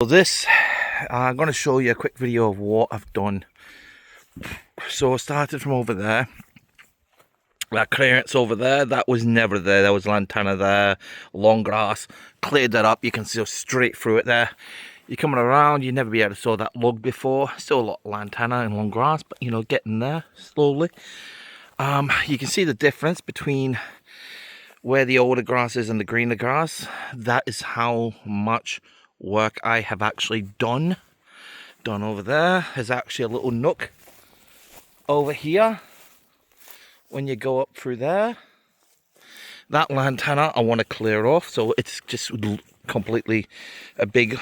So this, I'm going to show you a quick video of what I've done. So I started from over there. That clearance over there, that was never there. There was lantana there, long grass. Cleared that up, you can see straight through it there. You're coming around, you never be able to saw that log before. Still a lot of lantana and long grass, but you know, getting there slowly. You can see the difference between where the older grass is and the greener grass. That is how much work I have actually done over there. There's actually a little nook over here when you go up through there. That lantana I want to clear off, so it's just completely a big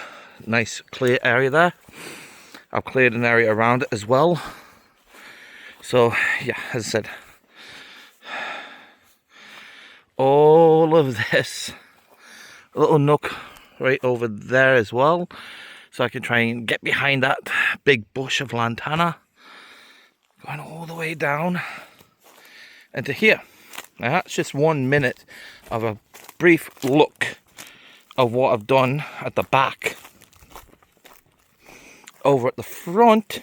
nice clear area there. I've cleared an area around it as well. So yeah, as I said, all of this, a little nook right over there as well, so I can try and get behind that big bush of lantana, going all the way down into here. Now that's just 1 minute of a brief look of what I've done at the back. Over at the front,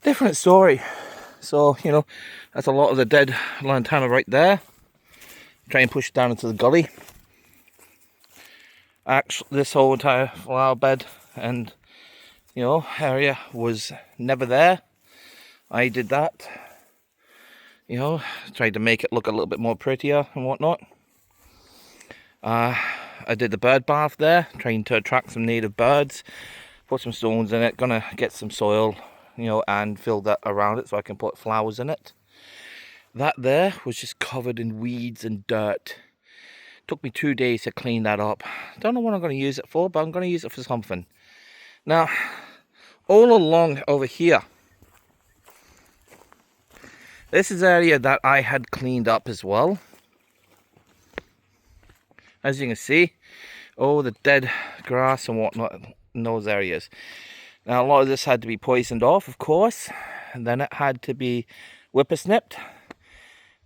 different story. So, you know, that's a lot of the dead lantana right there. Try and push it down into the gully. Actually, this whole entire flower bed and, you know, area was never there. I did that. You know, tried to make it look a little bit more prettier and whatnot. I did the bird bath there, trying to attract some native birds. Put some stones in it, gonna get some soil, you know, and fill that around it so I can put flowers in it. That there was just covered in weeds and dirt. Took me 2 days to clean that up. Don't know what I'm going to use it for, but I'm going to use it for something. Now, all along over here, this is the area that I had cleaned up as well. As you can see, all the dead grass and whatnot in those areas. Now, a lot of this had to be poisoned off, of course. And then it had to be whippersnipped.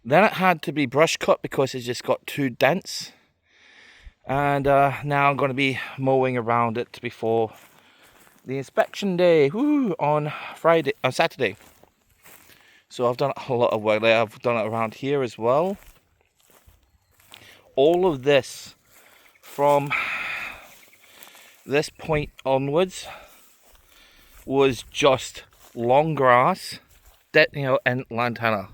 Then it had to be brush cut because it just got too dense. And now I'm going to be mowing around it before the inspection day, on Saturday. So I've done a lot of work there. I've done it around here as well. All of this from this point onwards was just long grass, you know, and lantana.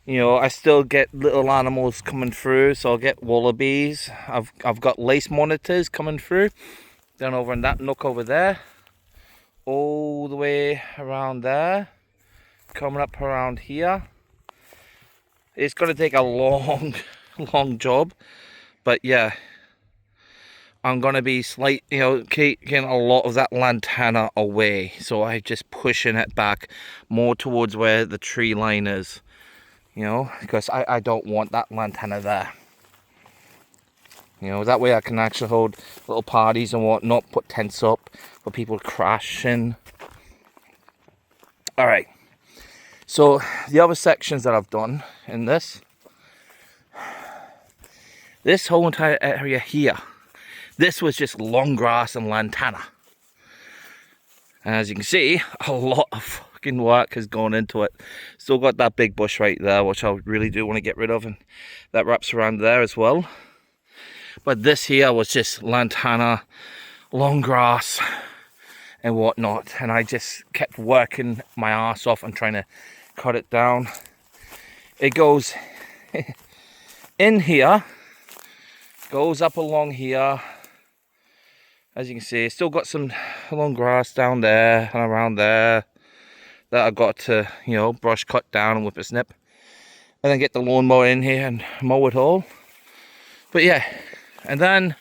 You know, I still get little animals coming through, so I'll get wallabies. I've got lace monitors coming through, down over in that nook over there, all the way around there, coming up around here. It's going to take a long job, but yeah, I'm going to be getting a lot of that lantana away. So I'm just pushing it back more towards where the tree line is. You know, because I don't want that lantana there. You know, that way I can actually hold little parties and whatnot, put tents up for people to crash in. Alright, so the other sections that I've done in this whole entire area here, this was just long grass and lantana. And as you can see, a lot of work has gone into it. Still got that big bush right there, which I really do want to get rid of, and that wraps around there as well. But this here was just lantana, long grass and whatnot, and I just kept working my ass off and trying to cut it down. It goes in here, goes up along here. As you can see, still got some long grass down there and around there that I got to, you know, brush cut down and whippersnip, and then get the lawnmower in here and mow it all. But yeah, and then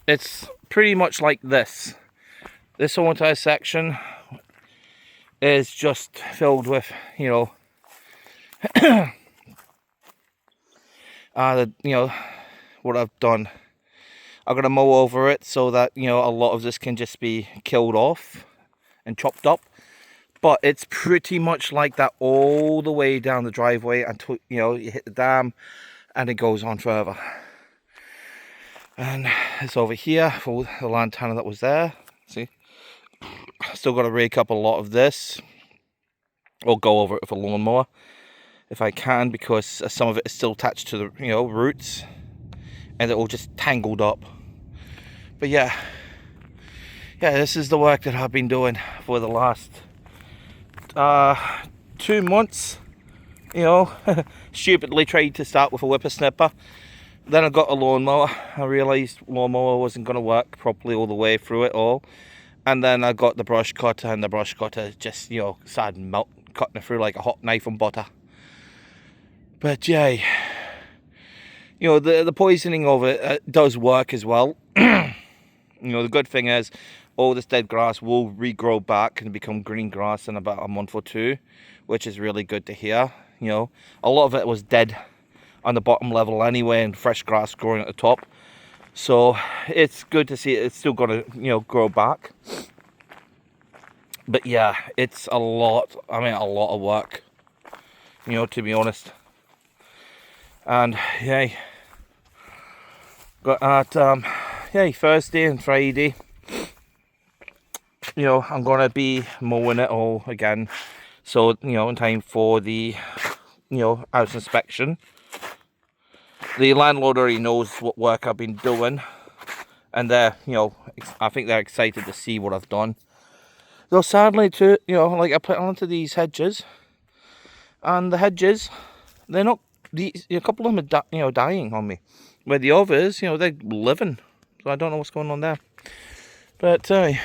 it's pretty much like this. This whole entire section is just filled with, you know, what I've done. I'm going to mow over it so that, you know, a lot of this can just be killed off and chopped up. But it's pretty much like that all the way down the driveway until, you know, you hit the dam and it goes on further. And it's over here for the lantana that was there. See, still got to rake up a lot of this, or go over it with a lawnmower if I can, because some of it is still attached to the, you know, roots, and it all just tangled up. But yeah, this is the work that I've been doing for the last 2 months. You know, stupidly tried to start with a whippersnapper. Then I got a lawnmower. I realised lawnmower wasn't going to work properly all the way through it all. And then I got the brush cutter, and the brush cutter just, you know, started cutting it through like a hot knife on butter. But yeah, you know, the poisoning of it does work as well. You know, the good thing is all this dead grass will regrow back and become green grass in about a month or two, which is really good to hear. You know, a lot of it was dead on the bottom level anyway, and fresh grass growing at the top. So it's good to see it's still going to, you know, grow back. But yeah, it's a lot. I mean, a lot of work, you know, to be honest. And yeah, got at Thursday and Friday, you know, I'm gonna be mowing it all again. So, you know, in time for the, you know, house inspection. The landlord already knows what work I've been doing, and they're, you know, I think they're excited to see what I've done. Though sadly, too, you know, like I put onto these hedges, and the hedges, they're not, a couple of them are, you know, dying on me. Where the others, you know, they're living. So I don't know what's going on there. But, you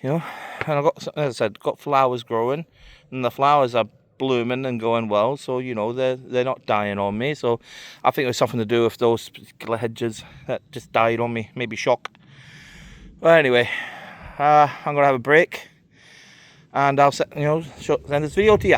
know, and I got, as I said, got flowers growing, and the flowers are blooming and going well, so you know they're not dying on me. So I think it was something to do with those particular hedges that just died on me, maybe shock. But anyway, I'm gonna have a break, and I'll, you know, send this video to you.